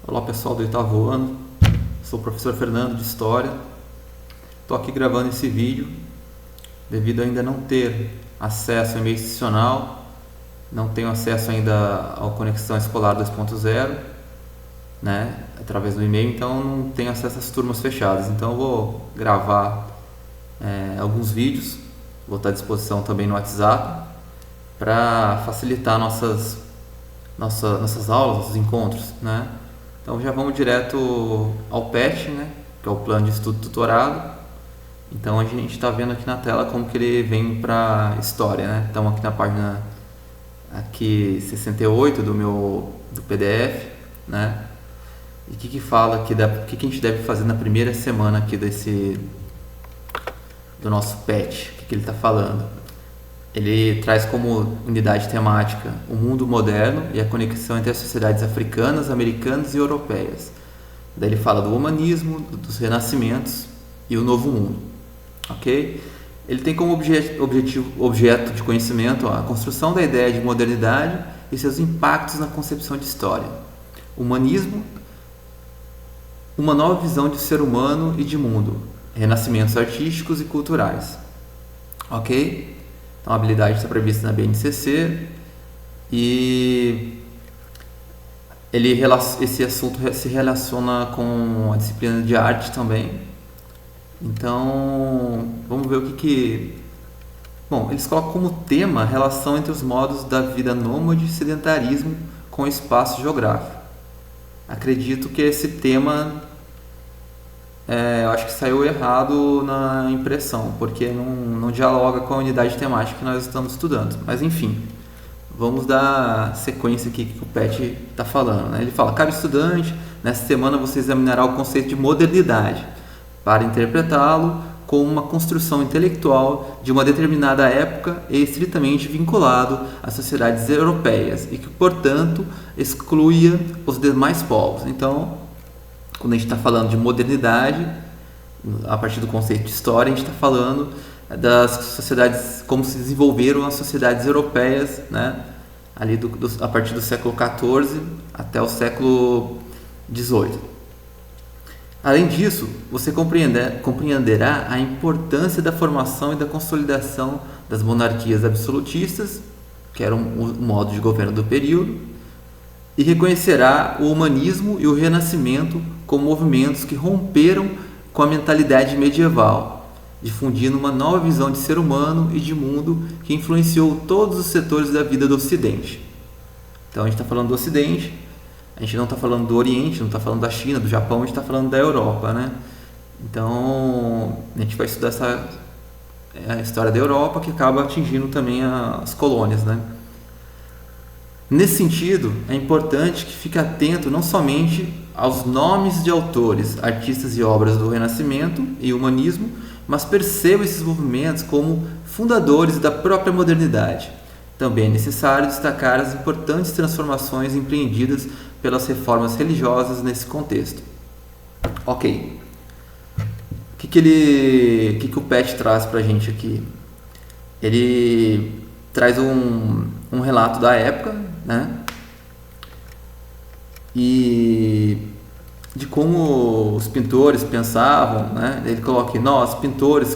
Olá pessoal do oitavo ano, sou o professor Fernando de História. Estou aqui gravando esse vídeo devido a ainda não ter acesso ao e-mail institucional, não tenho acesso ainda à Conexão Escolar 2.0, né, através do e-mail, então não tenho acesso às turmas fechadas. Então eu vou gravar alguns vídeos, vou estar à disposição também no WhatsApp para facilitar nossas aulas, nossos encontros, né? Então já vamos direto ao PET, né, que é o Plano de Estudo Tutorado. Então a gente está vendo aqui na tela como que ele vem para História, né? Estamos aqui na página 68 do PDF, né? E o que fala aqui o que a gente deve fazer na primeira semana aqui do nosso PET? O que ele está falando? Ele traz como unidade temática o mundo moderno e a conexão entre as sociedades africanas, americanas e europeias. Daí ele fala do humanismo, dos renascimentos e o novo mundo. Ok? Ele tem como objeto de conhecimento a construção da ideia de modernidade e seus impactos na concepção de história. Humanismo, uma nova visão de ser humano e de mundo. Renascimentos artísticos e culturais. Ok? Então, a habilidade está prevista na BNCC e esse assunto se relaciona com a disciplina de arte também. Então, vamos ver Bom, eles colocam como tema a relação entre os modos da vida nômade e sedentarismo com o espaço geográfico. Acredito que esse tema eu acho que saiu errado na impressão, porque não dialoga com a unidade temática que nós estamos estudando. Mas enfim, vamos dar sequência aqui que o PET está falando, né? Ele fala: caro estudante, nessa semana você examinará o conceito de modernidade para interpretá-lo como uma construção intelectual de uma determinada época e estritamente vinculado às sociedades europeias e que, portanto, excluía os demais povos. Então, quando a gente está falando de modernidade, a partir do conceito de história, a gente está falando das sociedades, como se desenvolveram as sociedades europeias, né? Ali a partir do século XIV até o século XVIII. Além disso, você compreenderá a importância da formação e da consolidação das monarquias absolutistas, que era o modo de governo do período, e reconhecerá o humanismo e o renascimento como movimentos que romperam com a mentalidade medieval, difundindo uma nova visão de ser humano e de mundo que influenciou todos os setores da vida do Ocidente. Então a gente está falando do Ocidente, a gente não está falando do Oriente, não está falando da China, do Japão, a gente está falando da Europa, né? Então a gente vai estudar a história da Europa, que acaba atingindo também as colônias, né? Nesse sentido, é importante que fique atento não somente aos nomes de autores, artistas e obras do Renascimento e Humanismo, mas perceba esses movimentos como fundadores da própria modernidade. Também é necessário destacar as importantes transformações empreendidas pelas reformas religiosas nesse contexto. Ok. O que o PET traz para a gente aqui? Ele traz um relato da época, né? E de como os pintores pensavam, né? Ele coloca aqui: nós, pintores,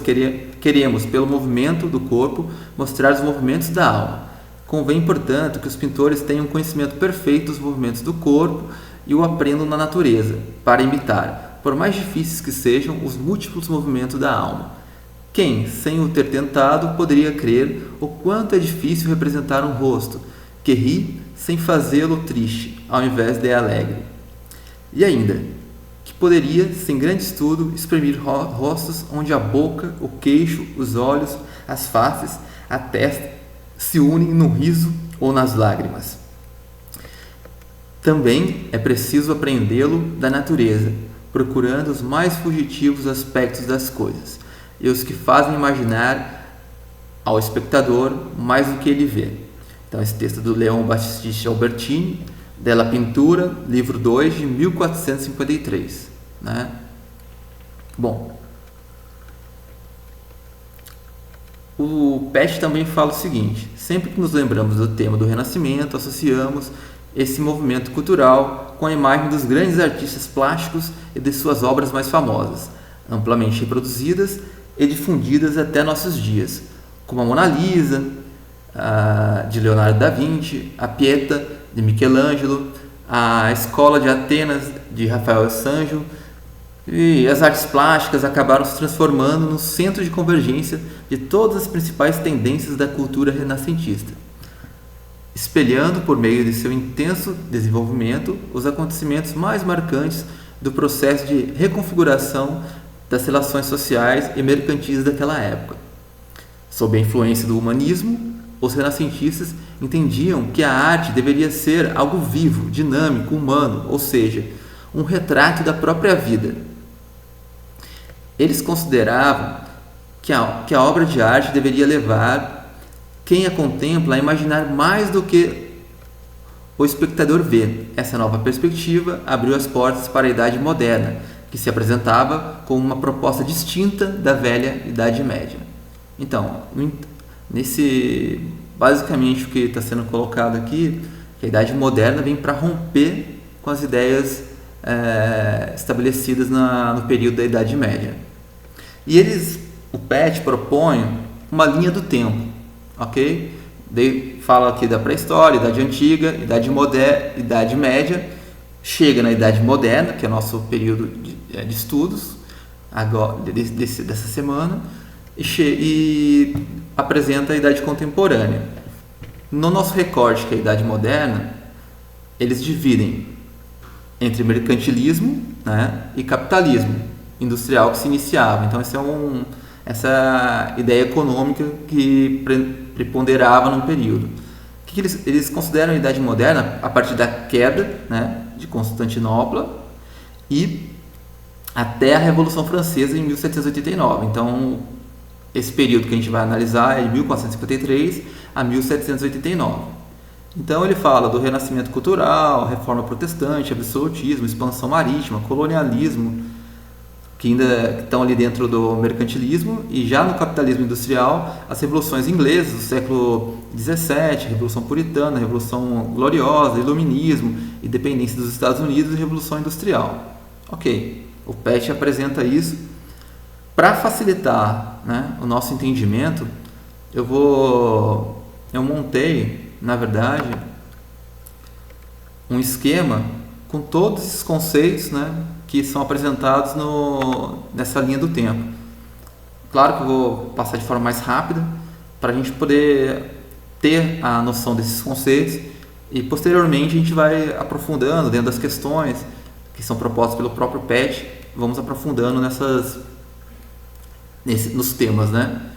queremos, pelo movimento do corpo, mostrar os movimentos da alma. Convém, portanto, que os pintores tenham conhecimento perfeito dos movimentos do corpo e o aprendam na natureza, para imitar, por mais difíceis que sejam, os múltiplos movimentos da alma. Quem, sem o ter tentado, poderia crer o quanto é difícil representar um rosto que ri sem fazê-lo triste, ao invés de alegre. E ainda, que poderia, sem grande estudo, exprimir rostos onde a boca, o queixo, os olhos, as faces, a testa se unem no riso ou nas lágrimas. Também é preciso aprendê-lo da natureza, procurando os mais fugitivos aspectos das coisas, e os que fazem imaginar ao espectador mais do que ele vê. Então, esse texto é do Leon Battista Albertini, Della Pintura, livro 2, de 1453. Né? Bom, o PET também fala o seguinte: sempre que nos lembramos do tema do Renascimento, associamos esse movimento cultural com a imagem dos grandes artistas plásticos e de suas obras mais famosas, amplamente reproduzidas e difundidas até nossos dias, como a Mona Lisa, de Leonardo da Vinci, a Pietà, de Michelangelo, a Escola de Atenas, de Rafael Sancho, e as artes plásticas acabaram se transformando no centro de convergência de todas as principais tendências da cultura renascentista, espelhando por meio de seu intenso desenvolvimento os acontecimentos mais marcantes do processo de reconfiguração das relações sociais e mercantis daquela época. Sob a influência do humanismo, os renascentistas entendiam que a arte deveria ser algo vivo, dinâmico, humano, ou seja, um retrato da própria vida. Eles consideravam que a obra de arte deveria levar quem a contempla a imaginar mais do que o espectador vê. Essa nova perspectiva abriu as portas para a Idade Moderna, que se apresentava como uma proposta distinta da velha Idade Média. Então, basicamente o que está sendo colocado aqui, que a Idade Moderna vem para romper com as ideias estabelecidas no período da Idade Média. E o PET propõe uma linha do tempo, ok? Fala aqui da pré-história, Idade Antiga, Idade Moderna, Idade Média, chega na Idade Moderna, que é o nosso período de estudos agora, dessa semana, e apresenta a Idade Contemporânea. No nosso recorte, que é a Idade Moderna, eles dividem entre mercantilismo, né, e capitalismo industrial que se iniciava. Então, essa ideia econômica que preponderava num período. O que eles consideram a Idade Moderna a partir da queda, né, de Constantinopla e até a Revolução Francesa em 1789. Então, esse período que a gente vai analisar é de 1453 a 1789. Então ele fala do renascimento cultural, reforma protestante, absolutismo, expansão marítima, colonialismo, que ainda estão ali dentro do mercantilismo, e já no capitalismo industrial, as revoluções inglesas do século XVII, Revolução Puritana, Revolução Gloriosa, Iluminismo, independência dos Estados Unidos e Revolução Industrial. Ok, o PET apresenta isso. Para facilitar, né, o nosso entendimento, eu montei, na verdade, um esquema com todos esses conceitos, né, que são apresentados nessa linha do tempo. Claro que eu vou passar de forma mais rápida para a gente poder ter a noção desses conceitos e posteriormente a gente vai aprofundando dentro das questões que são propostas pelo próprio PET, vamos aprofundando nos temas, né?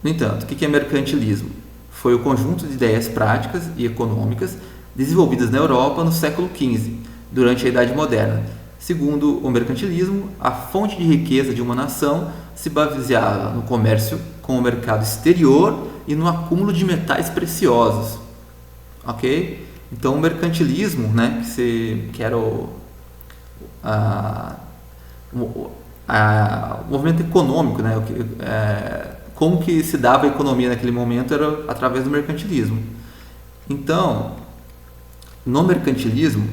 No entanto, o que é mercantilismo? Foi o conjunto de ideias práticas e econômicas desenvolvidas na Europa no século XV, durante a Idade Moderna. Segundo o mercantilismo, a fonte de riqueza de uma nação se baseava no comércio com o mercado exterior e no acúmulo de metais preciosos. Ok? Então, o mercantilismo, né, que era o movimento econômico, né, como que se dava a economia naquele momento era através do mercantilismo. Então, no mercantilismo,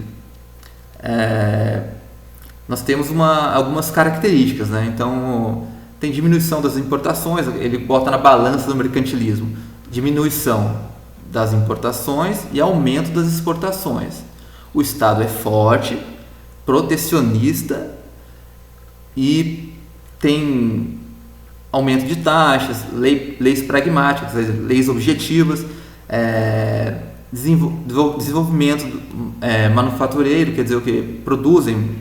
nós temos algumas características, né? Então, tem diminuição das importações, ele bota na balança do mercantilismo, diminuição das importações e aumento das exportações. O Estado é forte, protecionista e tem aumento de taxas, leis pragmáticas, leis objetivas, desenvolvimento manufatureiro, quer dizer o que? Produzem,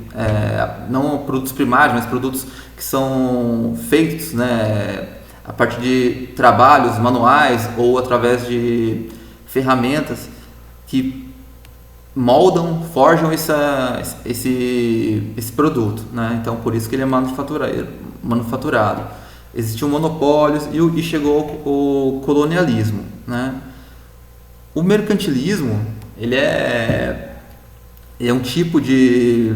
não produtos primários, mas produtos que são feitos, né, a partir de trabalhos manuais ou através de ferramentas que moldam, forjam esse produto, né? Então, por isso que ele é manufaturado. Existiam monopólios e chegou o colonialismo, né? O mercantilismo, ele é um tipo de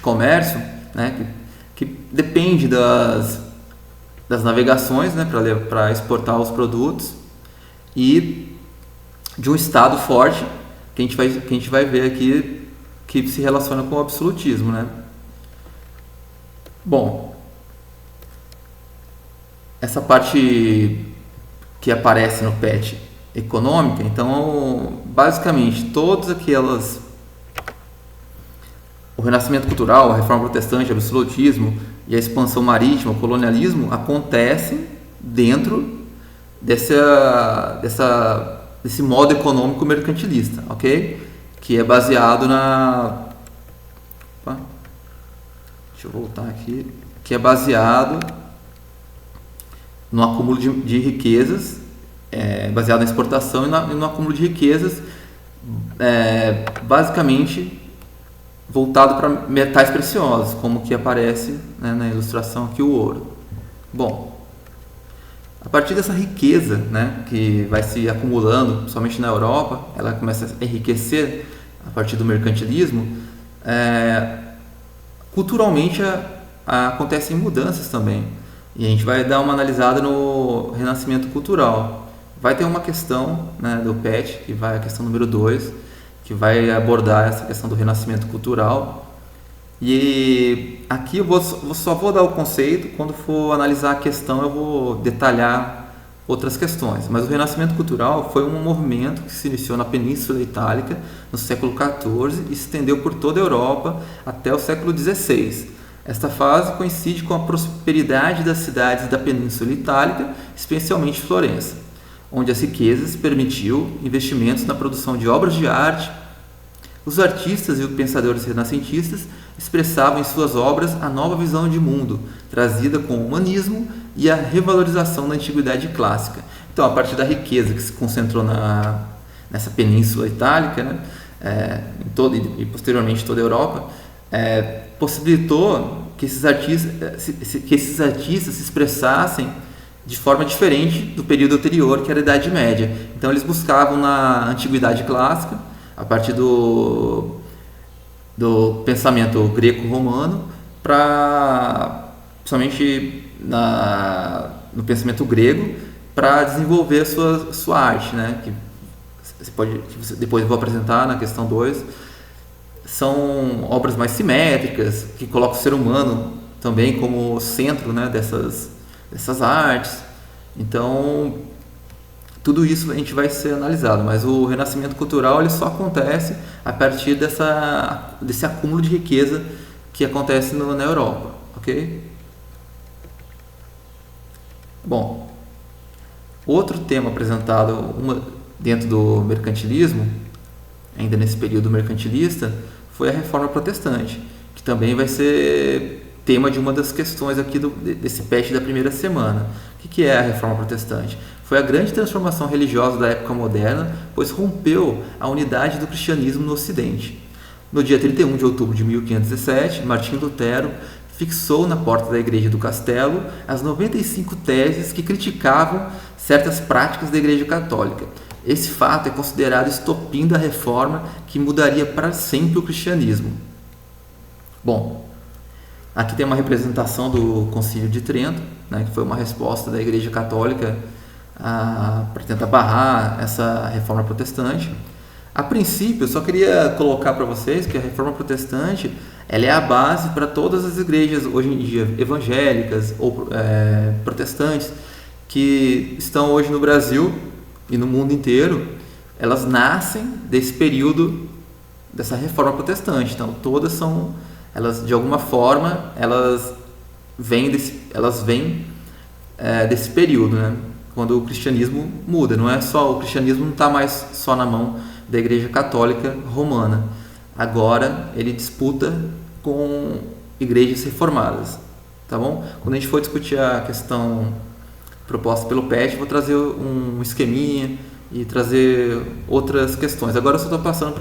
comércio, né, que depende das navegações, né, para exportar os produtos, e de um Estado forte que a gente vai ver aqui que se relaciona com o absolutismo, né? Bom, essa parte que aparece no PET econômica, então, basicamente, todas aquelas... O renascimento cultural, a reforma protestante, o absolutismo e a expansão marítima, o colonialismo, acontecem dentro desse modo econômico mercantilista, ok? Que é baseado na... Opa, deixa eu voltar aqui. Que é baseado no acúmulo de riquezas, baseado na exportação e no acúmulo de riquezas, basicamente voltado para metais preciosos, como que aparece, né, na ilustração aqui, o ouro. Bom, a partir dessa riqueza, né, que vai se acumulando, somente na Europa, ela começa a enriquecer a partir do mercantilismo, culturalmente acontecem mudanças também. E a gente vai dar uma analisada no renascimento cultural. Vai ter uma questão, né, do PET, que vai a questão número 2, que vai abordar essa questão do renascimento cultural. E aqui eu só vou dar o conceito, quando for analisar a questão eu vou detalhar outras questões. Mas o renascimento cultural foi um movimento que se iniciou na Península Itálica no século XIV e se estendeu por toda a Europa até o século XVI. Esta fase coincide com a prosperidade das cidades da Península Itálica, especialmente Florença, onde as riquezas permitiu investimentos na produção de obras de arte. Os artistas e os pensadores renascentistas expressavam em suas obras a nova visão de mundo, trazida com o humanismo e a revalorização da antiguidade clássica. Então, a partir da riqueza que se concentrou nessa Península Itálica, né, e posteriormente toda a Europa, possibilitou que esses artistas se expressassem de forma diferente do período anterior, que era a Idade Média. Então eles buscavam na Antiguidade Clássica, a partir do pensamento greco-romano, somente no pensamento grego, para desenvolver a sua arte, né? Depois eu vou apresentar na questão 2. São obras mais simétricas, que colocam o ser humano também como centro, né, dessas artes. Então, tudo isso a gente vai ser analisado, mas o renascimento cultural ele só acontece a partir desse acúmulo de riqueza que acontece na Europa, ok? Bom, outro tema apresentado dentro do mercantilismo, ainda nesse período mercantilista, foi a Reforma Protestante, que também vai ser tema de uma das questões aqui desse PET da primeira semana. O que é a Reforma Protestante? Foi a grande transformação religiosa da época moderna, pois rompeu a unidade do cristianismo no Ocidente. No dia 31 de outubro de 1517, Martinho Lutero fixou na porta da Igreja do Castelo as 95 teses que criticavam certas práticas da Igreja Católica. Esse fato é considerado estopim da reforma que mudaria para sempre o cristianismo. Bom, aqui tem uma representação do Concílio de Trento, né, que foi uma resposta da Igreja Católica para tentar barrar essa reforma protestante. A princípio, eu só queria colocar para vocês que a reforma protestante ela é a base para todas as igrejas hoje em dia evangélicas ou protestantes que estão hoje no Brasil e no mundo inteiro. Elas nascem desse período dessa reforma protestante. Então, todas elas de alguma forma elas vêm desse período, né? Quando o cristianismo muda. O cristianismo não está mais só na mão da Igreja Católica Romana. Agora ele disputa com igrejas reformadas, tá bom? Quando a gente for discutir a questão proposta pelo PET, vou trazer um esqueminha e trazer outras questões. Agora eu só estou passando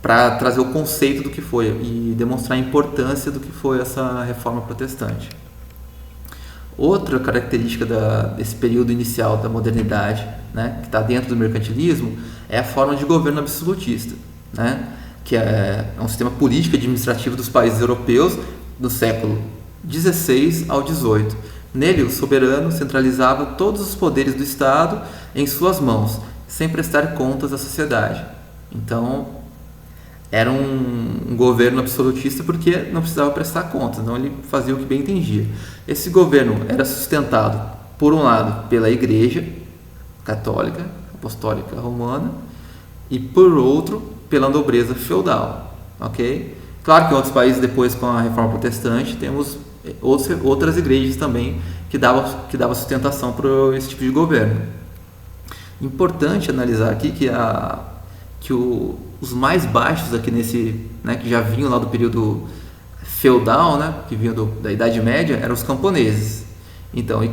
para trazer o conceito do que foi e demonstrar a importância do que foi essa reforma protestante. Outra característica desse período inicial da modernidade, né, que está dentro do mercantilismo, é a forma de governo absolutista, né, que é um sistema político e administrativo dos países europeus do século XVI ao XVIII. Nele, o soberano centralizava todos os poderes do Estado em suas mãos, sem prestar contas à sociedade. Então, era um governo absolutista porque não precisava prestar contas, então ele fazia o que bem entendia. Esse governo era sustentado, por um lado, pela Igreja Católica, Apostólica Romana, e por outro, pela nobreza feudal, ok? Claro que em outros países, depois com a Reforma Protestante, temos outras igrejas também que davam sustentação para esse tipo de governo. Importante analisar aqui que os mais baixos aqui nesse, né, que já vinham lá do período feudal, né, que vinham da Idade Média, eram os camponeses. Então, e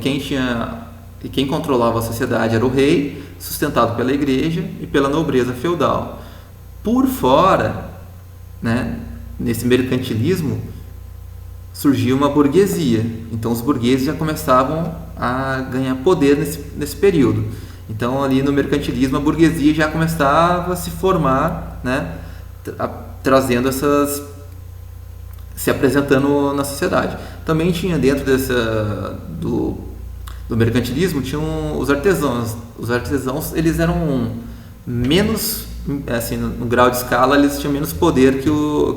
quem controlava a sociedade era o rei, sustentado pela igreja e pela nobreza feudal. Por fora, né, nesse mercantilismo, surgia uma burguesia. Então, os burgueses já começavam a ganhar poder nesse período. Então, ali no mercantilismo, a burguesia já começava a se formar, né, trazendo se apresentando na sociedade. Também tinha dentro do mercantilismo, tinham os artesãos. Os artesãos, eles eram menos, assim, no grau de escala, eles tinham menos poder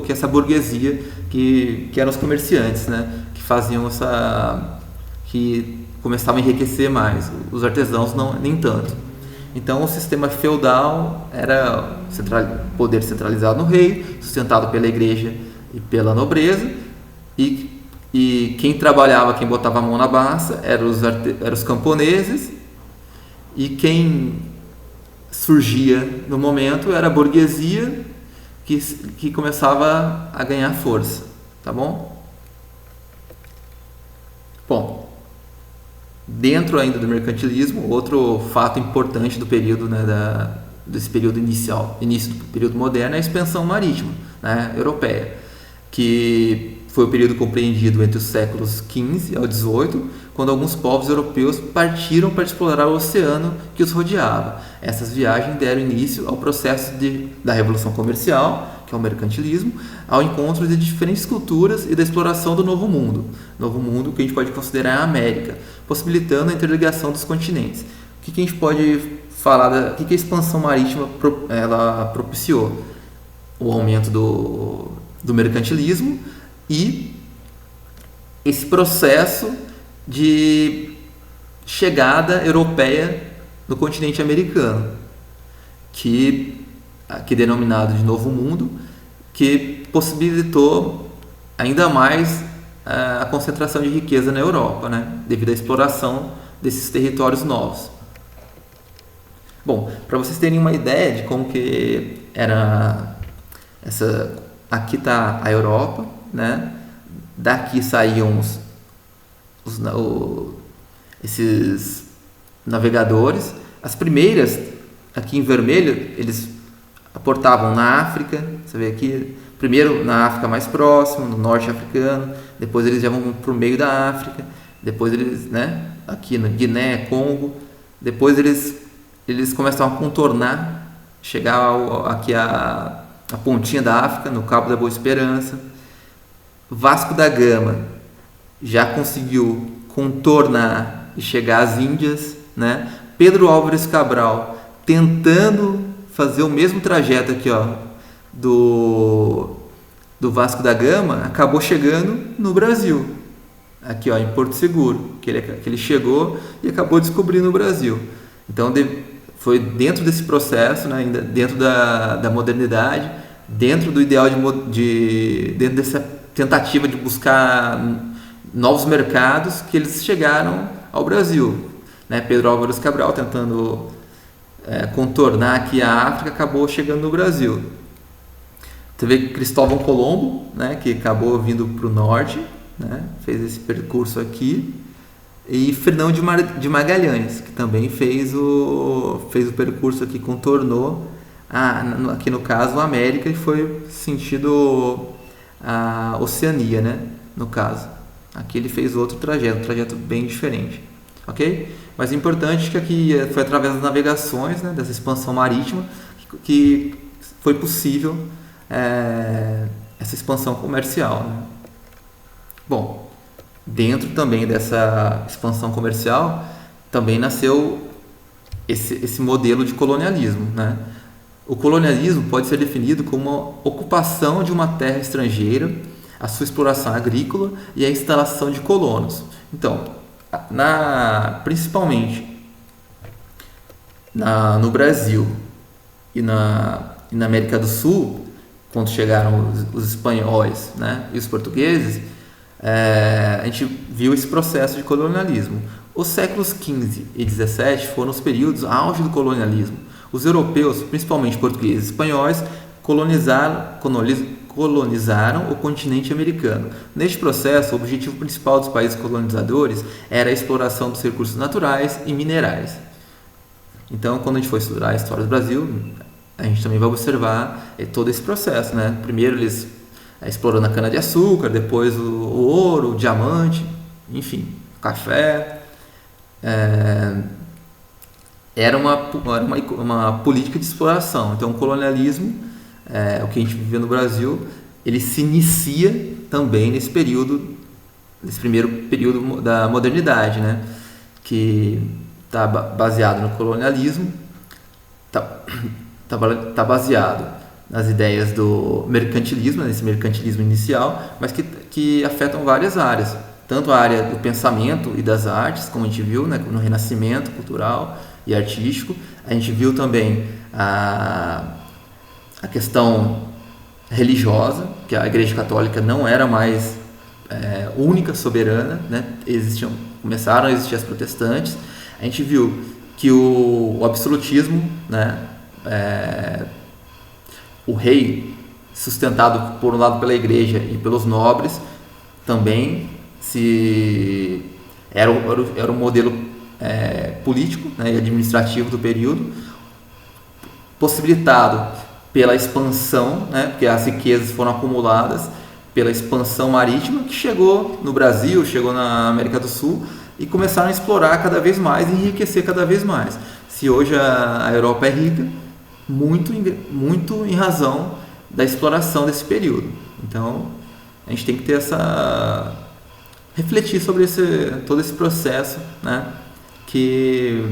que essa burguesia, que eram os comerciantes, né, que faziam que começavam a enriquecer mais. Os artesãos nem tanto. Então, o sistema feudal era poder centralizado no rei, sustentado pela igreja e pela nobreza, e quem trabalhava, quem botava a mão na massa, eram os camponeses, e quem surgia no momento era a burguesia, que começava a ganhar força, tá bom? Bom, dentro ainda do mercantilismo, outro fato importante do período, né, desse período início do período moderno, é a expansão marítima, né, europeia, que foi o período compreendido entre os séculos XV ao XVIII, quando alguns povos europeus partiram para explorar o oceano que os rodeava. Essas viagens deram início ao processo da Revolução Comercial, que é o mercantilismo, ao encontro de diferentes culturas e da exploração do Novo Mundo. Novo Mundo que a gente pode considerar a América, possibilitando a interligação dos continentes. O que a gente pode falar, o que a expansão marítima ela propiciou? O aumento do mercantilismo e esse processo de chegada europeia no continente americano, que aqui denominado de Novo Mundo, que possibilitou ainda mais a concentração de riqueza na Europa, né, devido à exploração desses territórios novos. Bom, para vocês terem uma ideia de como que era aqui está a Europa, né? Daqui saíam esses navegadores. As primeiras, aqui em vermelho, eles aportavam na África. Você vê aqui, primeiro na África mais próxima, no norte africano. Depois eles já vão para o meio da África. Depois eles, né? Aqui na Guiné, Congo. Depois eles começam a contornar, chegar aqui a pontinha da África, no Cabo da Boa Esperança. Vasco da Gama já conseguiu contornar e chegar às Índias, né? Pedro Álvares Cabral tentando fazer o mesmo trajeto aqui, ó, do Vasco da Gama, acabou chegando no Brasil, aqui, ó, em Porto Seguro, que ele chegou e acabou descobrindo o Brasil. Então foi dentro desse processo, né, ainda dentro da modernidade, dentro do ideal dentro dessa tentativa de buscar novos mercados, que eles chegaram ao Brasil, né? Pedro Álvares Cabral tentando contornar aqui a África, acabou chegando no Brasil. Você vê Cristóvão Colombo, né, que acabou vindo para o norte, né, fez esse percurso aqui, e Fernão de Magalhães, que também fez o percurso aqui, contornou aqui no caso a América, e foi sentido a Oceania, né, no caso. Aqui ele fez outro trajeto, um trajeto bem diferente, ok? Mas é importante que aqui foi através das navegações, né, dessa expansão marítima, que foi possível essa expansão comercial, né? Bom, dentro também dessa expansão comercial também nasceu esse modelo de colonialismo, né? O colonialismo pode ser definido como a ocupação de uma terra estrangeira, a sua exploração agrícola e a instalação de colonos. Então, principalmente no Brasil e na América do Sul, quando chegaram os espanhóis, né, e os portugueses, a gente viu esse processo de colonialismo. Os séculos XV e XVII foram os períodos auge do colonialismo. Os europeus, principalmente portugueses e espanhóis, colonizaram o continente americano. Neste processo, o objetivo principal dos países colonizadores era a exploração dos recursos naturais e minerais. Então, quando a gente for estudar a história do Brasil, a gente também vai observar todo esse processo, né? Primeiro eles explorando a cana-de-açúcar, depois o ouro, o diamante, enfim, o café. Era uma política de exploração. Então, o colonialismo, o que a gente vive no Brasil, ele se inicia também nesse primeiro período da modernidade, né? Que está baseado no colonialismo, está baseado nas ideias do mercantilismo, nesse mercantilismo inicial, mas que afetam várias áreas, tanto a área do pensamento e das artes, como a gente viu, né, no Renascimento cultural e artístico. A gente viu também a questão religiosa, que a Igreja Católica não era mais única, soberana, né? Começaram a existir as protestantes. A gente viu que o absolutismo, né, o rei, sustentado por um lado pela igreja e pelos nobres, também era o modelo político, né, e administrativo do período, possibilitado pela expansão, né, porque as riquezas foram acumuladas pela expansão marítima, que chegou no Brasil, chegou na América do Sul, e começaram a explorar cada vez mais e enriquecer cada vez mais. Se hoje a Europa é rica, muito em razão da exploração desse período. Então, a gente tem que ter refletir sobre todo esse processo, né, que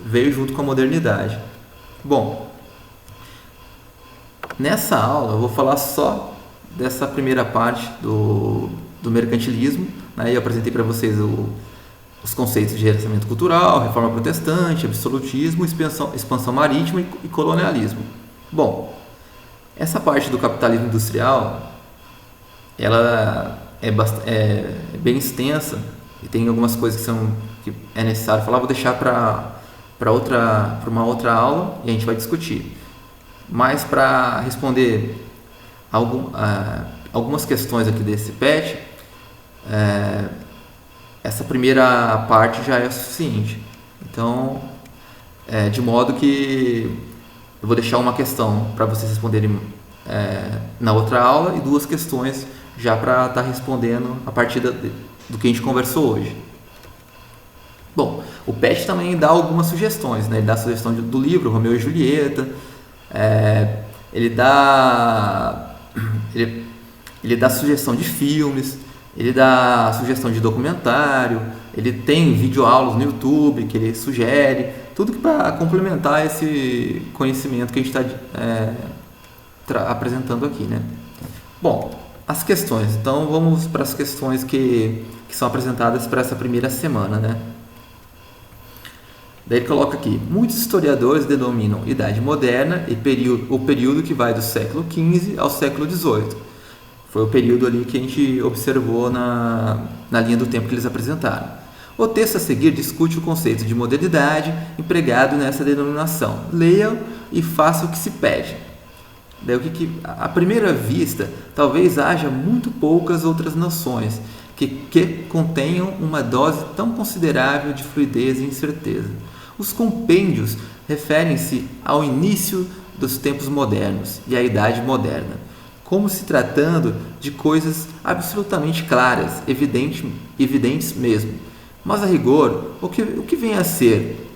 veio junto com a modernidade. Bom, nessa aula eu vou falar só dessa primeira parte do mercantilismo, né? Eu apresentei para vocês os conceitos de gerenciamento cultural, reforma protestante, absolutismo, expansão marítima e colonialismo. Bom, essa parte do capitalismo industrial, ela é bem extensa e tem algumas coisas que é necessário falar. Vou deixar para uma outra aula e a gente vai discutir. Mas para responder algumas questões aqui desse PET, essa primeira parte já é suficiente. Então, de modo que eu vou deixar uma questão para vocês responderem na outra aula e duas questões já para estar respondendo a partir do que a gente conversou hoje. Bom, o PET também dá algumas sugestões, né? Ele dá a sugestão do livro Romeu e Julieta, ele dá sugestão de filmes, ele dá sugestão de documentário, ele tem videoaulas no YouTube que ele sugere, tudo para complementar esse conhecimento que a gente está apresentando aqui, né? Bom, as questões. Então vamos para as questões que são apresentadas para essa primeira semana, né? Daí ele coloca aqui: muitos historiadores denominam Idade Moderna o período que vai do século XV ao século XVIII. Foi o período ali que a gente observou na linha do tempo que eles apresentaram. O texto a seguir discute o conceito de modernidade empregado nessa denominação. Leia e faça o que se pede. Daí, à primeira vista, talvez haja muito poucas outras noções que contenham uma dose tão considerável de fluidez e incerteza. Os compêndios referem-se ao início dos tempos modernos e à Idade Moderna, como se tratando de coisas absolutamente claras, evidentes mesmo. Mas, a rigor, o que vem a ser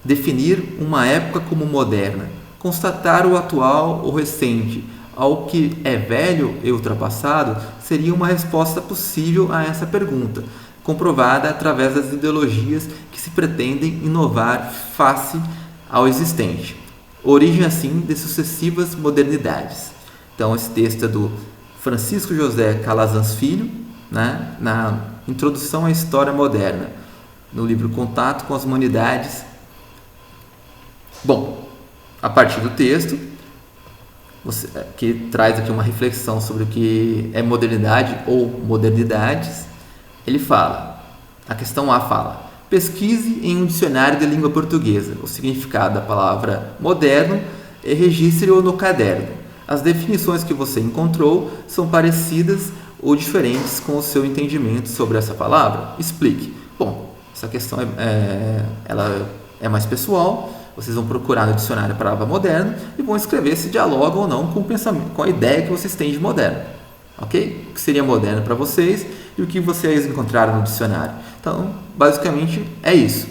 definir uma época como moderna, constatar o atual ou recente ao que é velho e ultrapassado, seria uma resposta possível a essa pergunta, comprovada através das ideologias que se pretendem inovar face ao existente. Origem, assim, de sucessivas modernidades. Então, esse texto é do Francisco José Calazans Filho, né, na Introdução à História Moderna, no livro Contato com as Humanidades. Bom, a partir do texto, que traz aqui uma reflexão sobre o que é modernidade ou modernidades, ele fala, a questão A fala: pesquise em um dicionário de língua portuguesa o significado da palavra moderno e registre-o no caderno. As definições que você encontrou são parecidas ou diferentes com o seu entendimento sobre essa palavra? Explique. Bom, essa questão ela é mais pessoal. Vocês vão procurar no dicionário a palavra moderno e vão escrever se dialoga ou não com o pensamento, com a ideia que vocês têm de moderno. Ok? O que seria moderno para vocês e o que vocês encontraram no dicionário. Então, basicamente, é isso.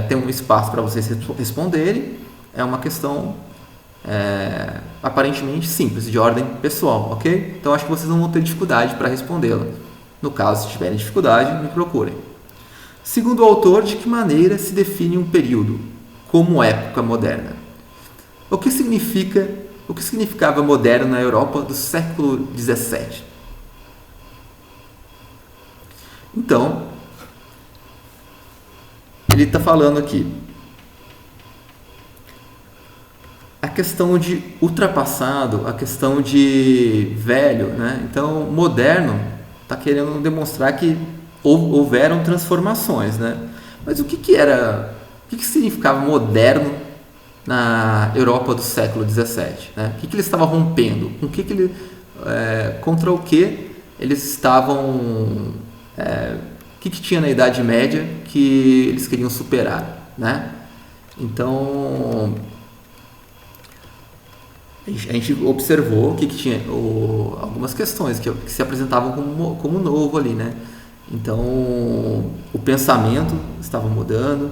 Tem um espaço para vocês responderem. É uma questão aparentemente simples, de ordem pessoal, ok? Então, acho que vocês não vão ter dificuldade para respondê-la. No caso, se tiverem dificuldade, me procurem. Segundo o autor, de que maneira se define um período como época moderna? O que significava moderno na Europa do século XVII? Então, ele está falando aqui a questão de ultrapassado, a questão de velho, né? Então, moderno está querendo demonstrar que houveram transformações, né? Mas o que significava moderno na Europa do século XVII? Né? O que ele estava rompendo? Contra o que eles estavam... o que tinha na Idade Média que eles queriam superar? Né? Então, a gente observou que tinha algumas questões que se apresentavam como novo ali, né? Então, o pensamento estava mudando,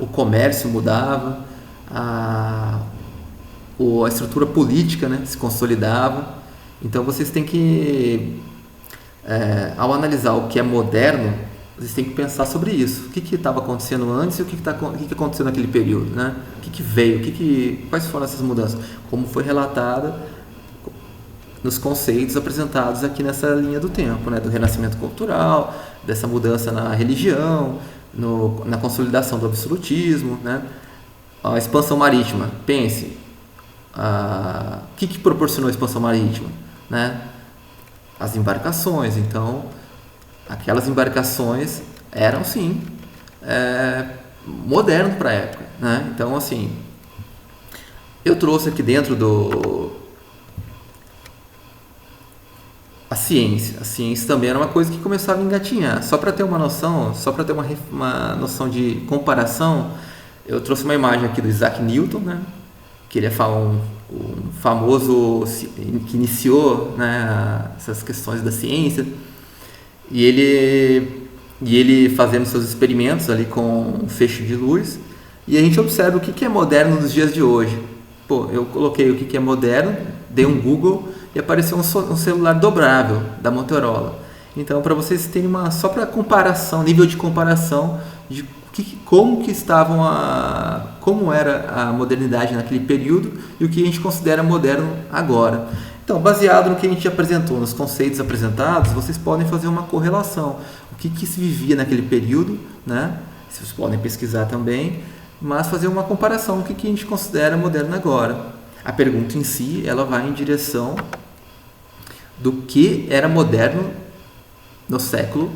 o comércio mudava, a estrutura política, né, se consolidava. Então, vocês têm que, ao analisar o que é moderno, vocês têm que pensar sobre isso. O que estava acontecendo antes e o que aconteceu naquele período, né? O que veio, quais foram essas mudanças, como foi relatada nos conceitos apresentados aqui nessa linha do tempo, né? Do renascimento cultural, dessa mudança na religião, na consolidação do absolutismo, né? A expansão marítima, pense, o que proporcionou a expansão marítima, né? As embarcações. Então, aquelas embarcações eram sim modernas para a época, né? Então, assim, eu trouxe aqui dentro a ciência também era uma coisa que começava a engatinhar. Só para ter uma noção, uma noção de comparação, eu trouxe uma imagem aqui do Isaac Newton, né? Que ele é um famoso que iniciou, né, essas questões da ciência, e ele fazendo seus experimentos ali com um feixe de luz, e a gente observa o que é moderno nos dias de hoje. Eu coloquei o que é moderno, dei um Google e apareceu um celular dobrável da Motorola. Então, para vocês terem só para comparação, nível de comparação de como era a modernidade naquele período e o que a gente considera moderno agora. Então, baseado no que a gente apresentou, nos conceitos apresentados, vocês podem fazer uma correlação. O que se vivia naquele período, né? Vocês podem pesquisar também, mas fazer uma comparação com o que a gente considera moderno agora. A pergunta em si, ela vai em direção do que era moderno no século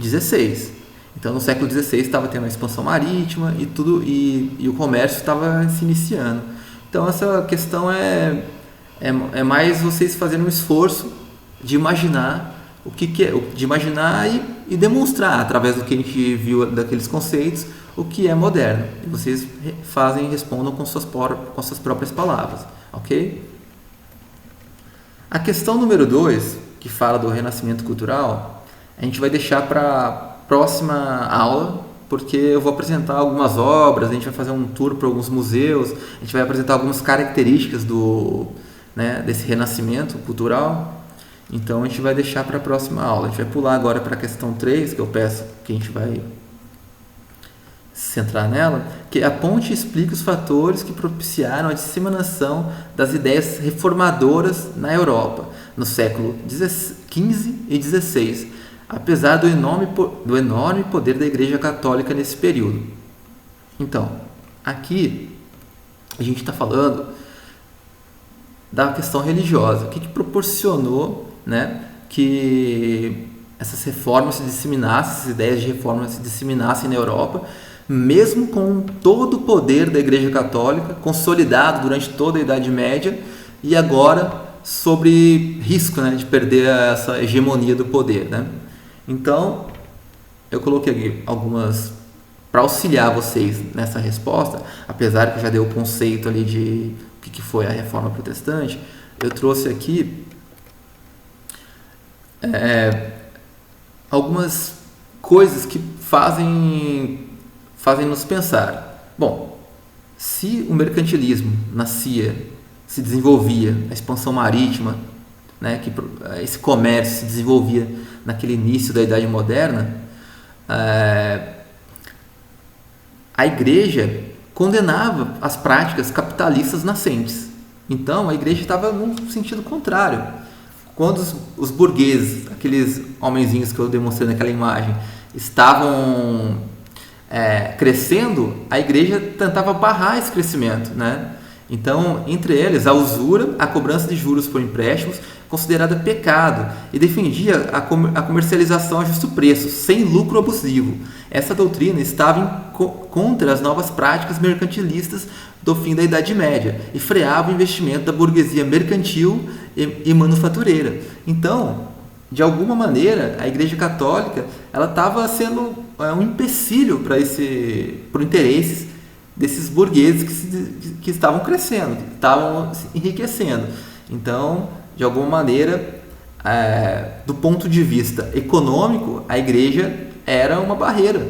XVI. Então, no século XVI estava tendo a expansão marítima e tudo, e o comércio estava se iniciando. Então, essa questão é mais vocês fazerem um esforço de imaginar de imaginar e demonstrar através do que a gente viu daqueles conceitos o que é moderno. E vocês respondam com suas próprias palavras, ok? A questão número 2, que fala do renascimento cultural, a gente vai deixar para a próxima aula, porque eu vou apresentar algumas obras, a gente vai fazer um tour por alguns museus, a gente vai apresentar algumas características desse renascimento cultural. Então, a gente vai deixar para a próxima aula. A gente vai pular agora para a questão 3, que eu peço que a gente vai centrar nela, que a ponte explica os fatores que propiciaram a disseminação das ideias reformadoras na Europa no século XV e XVI, apesar do enorme poder da Igreja Católica nesse período. Então, aqui a gente está falando da questão religiosa, o que proporcionou, né, que essas reformas se disseminassem, essas ideias de reforma se disseminassem na Europa, mesmo com todo o poder da Igreja Católica consolidado durante toda a Idade Média e agora sobre risco, né, de perder essa hegemonia do poder, né? Então, eu coloquei aqui algumas para auxiliar vocês nessa resposta, apesar que eu já dei o conceito ali de o que foi a Reforma Protestante. Eu trouxe aqui algumas coisas que fazem nos pensar. Bom, se o mercantilismo se desenvolvia, a expansão marítima, né, que esse comércio se desenvolvia naquele início da Idade Moderna, a Igreja condenava as práticas capitalistas nascentes. Então, a Igreja estava num sentido contrário. Quando os burgueses, aqueles homenzinhos que eu demonstrei naquela imagem, estavam crescendo, a Igreja tentava barrar esse crescimento, né? Então, entre eles, a usura, a cobrança de juros por empréstimos, considerada pecado, e defendia a comercialização a justo preço, sem lucro abusivo. Essa doutrina estava contra as novas práticas mercantilistas do fim da Idade Média e freava o investimento da burguesia mercantil e manufatureira. Então, de alguma maneira, a Igreja Católica ela estava sendo um empecilho para interesses desses burgueses que estavam crescendo, que estavam se enriquecendo. Então, de alguma maneira, do ponto de vista econômico, a Igreja era uma barreira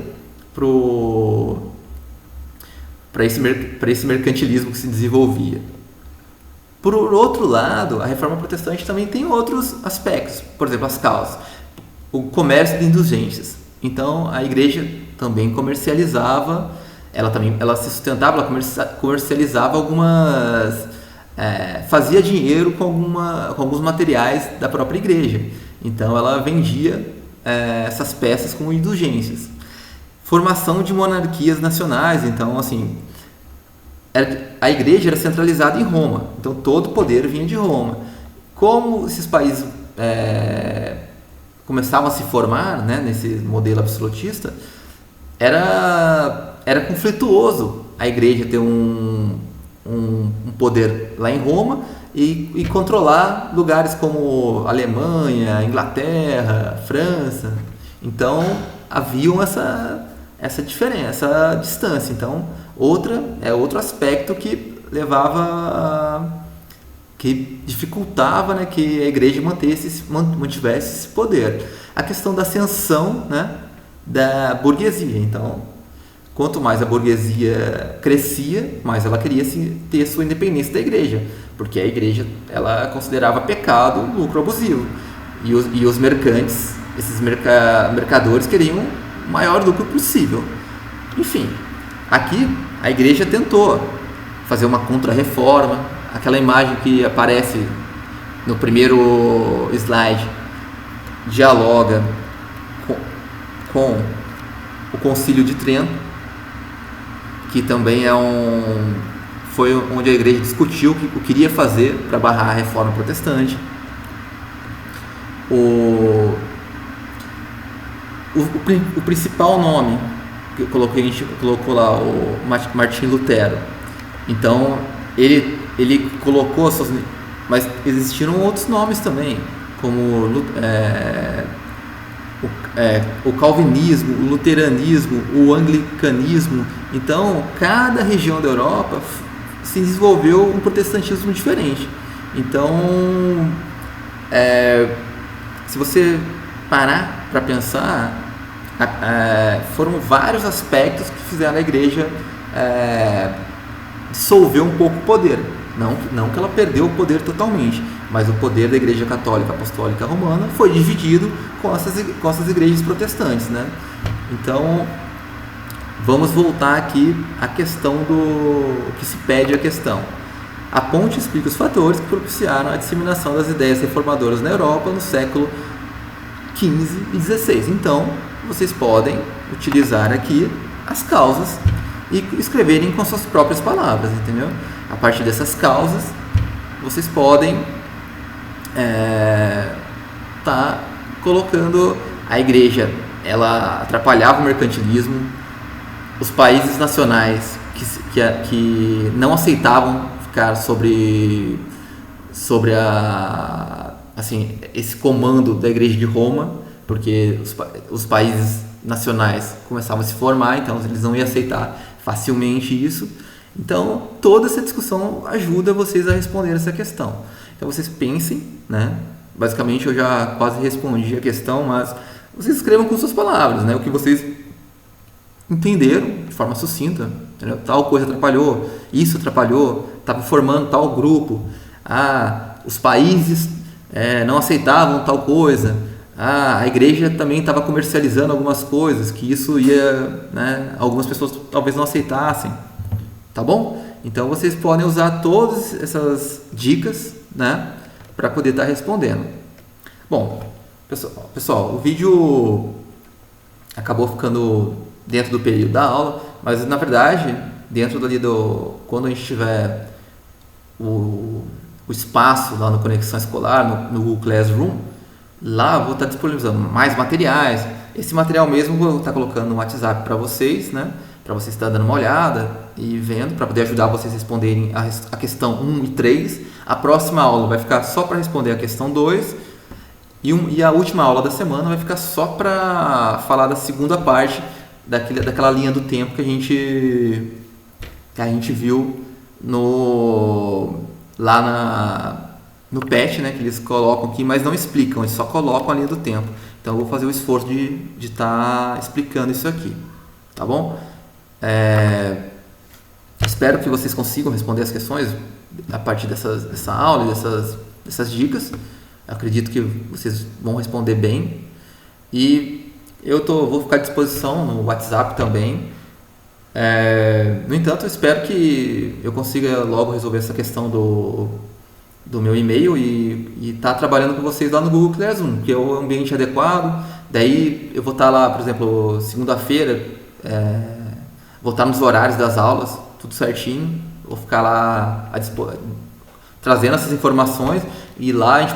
para esse mercantilismo que se desenvolvia. Por outro lado, a Reforma Protestante também tem outros aspectos, por exemplo, as causas, o comércio de indulgências. Então, a Igreja também comercializava, ela se sustentava, ela comercializava algumas, fazia dinheiro com alguns materiais da própria Igreja. Então, ela vendia essas peças como indulgências. Formação de monarquias nacionais, então, assim, a Igreja era centralizada em Roma, então todo o poder vinha de Roma. Como esses países começavam a se formar, né, nesse modelo absolutista, era conflituoso a Igreja ter um poder lá em Roma e controlar lugares como Alemanha, Inglaterra, França. Então haviam essa diferença, essa distância. Então outro aspecto que dificultava, né, que a Igreja mantivesse esse poder. A questão da ascensão, né, da burguesia. Então, quanto mais a burguesia crescia, mais ela queria ter sua independência da Igreja, porque a Igreja ela considerava pecado o lucro abusivo, e os mercantes, esses mercadores, queriam o maior lucro possível. Enfim, aqui a Igreja tentou fazer uma contra-reforma. Aquela imagem que aparece no primeiro slide dialoga com o Concílio de Trento, que também foi onde a Igreja discutiu o que queria fazer para barrar a Reforma Protestante. O principal nome que a gente colocou lá, o Martim Lutero. Então ele colocou mas existiram outros nomes também, como o calvinismo, o luteranismo, o anglicanismo. Então, cada região da Europa se desenvolveu um protestantismo diferente. Então, se você parar para pensar, foram vários aspectos que fizeram a Igreja dissolver um pouco o poder. Não que ela perdeu o poder totalmente, mas o poder da Igreja Católica Apostólica Romana foi dividido com essas igrejas protestantes, né? Então, vamos voltar aqui à questão do que se pede a questão. A ponte explica os fatores que propiciaram a disseminação das ideias reformadoras na Europa no século XV e XVI. Então, vocês podem utilizar aqui as causas e escreverem com suas próprias palavras, entendeu? A partir dessas causas, vocês podem tá colocando a igreja, ela atrapalhava o mercantilismo, os países nacionais que não aceitavam ficar sobre esse comando da igreja de Roma, porque os países nacionais começavam a se formar, então eles não iam aceitar facilmente isso. Então, toda essa discussão ajuda vocês a responder essa questão. Então, vocês pensem, né? Basicamente, eu já quase respondi a questão, mas vocês escrevam com suas palavras, né? O que vocês entenderam de forma sucinta, entendeu? Tal coisa atrapalhou, isso atrapalhou, estava formando tal grupo, os países não aceitavam tal coisa, a igreja também estava comercializando algumas coisas, que isso ia, né, algumas pessoas talvez não aceitassem, tá bom? Então vocês podem usar todas essas dicas, né, para poder estar respondendo. Bom, pessoal, o vídeo acabou ficando dentro do período da aula, mas na verdade, dentro dali quando a gente tiver o espaço lá no Conexão Escolar, no Google Classroom, lá eu vou estar disponibilizando mais materiais. Esse material mesmo eu vou estar colocando no WhatsApp para vocês, né? Para vocês estar dando uma olhada e vendo, para poder ajudar vocês a responderem a questão 1 e 3. A próxima aula vai ficar só para responder a questão 2 e a última aula da semana vai ficar só para falar da segunda parte daquela linha do tempo que a gente viu lá no PET, né, que eles colocam aqui, mas não explicam, eles só colocam a linha do tempo. Então eu vou fazer o esforço de estar explicando isso aqui, tá bom? Espero que vocês consigam responder as questões a partir dessa aula e dessas dicas. Eu acredito que vocês vão responder bem. E vou ficar à disposição no WhatsApp também. No entanto, eu espero que eu consiga logo resolver essa questão do meu e-mail e estar trabalhando com vocês lá no Google Classroom, que é o ambiente adequado. Daí eu vou estar lá, por exemplo, segunda-feira, vou estar nos horários das aulas, tudo certinho. Vou ficar lá trazendo essas informações e lá a gente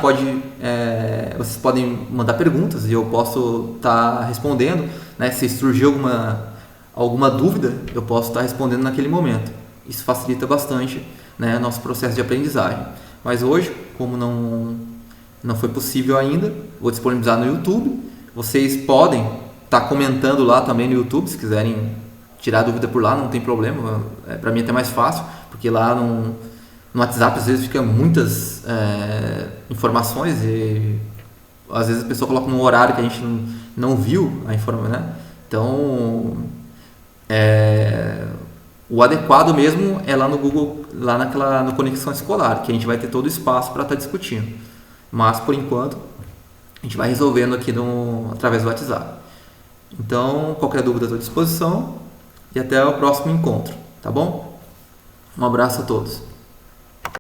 vocês podem mandar perguntas e eu posso estar respondendo, né? Se surgir alguma dúvida, eu posso estar respondendo naquele momento. Isso facilita bastante, né, nosso processo de aprendizagem. Mas hoje, como não foi possível ainda, vou disponibilizar no YouTube. Vocês podem estar comentando lá também no YouTube, se quiserem tirar dúvida por lá, não tem problema. Para mim é até mais fácil, porque lá no WhatsApp às vezes fica muitas informações e às vezes a pessoa coloca um horário que a gente não viu a informação, né? Então, o adequado mesmo é lá no Google, lá no Conexão Escolar, que a gente vai ter todo o espaço para estar discutindo. Mas, por enquanto, a gente vai resolvendo aqui através do WhatsApp. Então, qualquer dúvida estou à disposição e até o próximo encontro, tá bom? Um abraço a todos.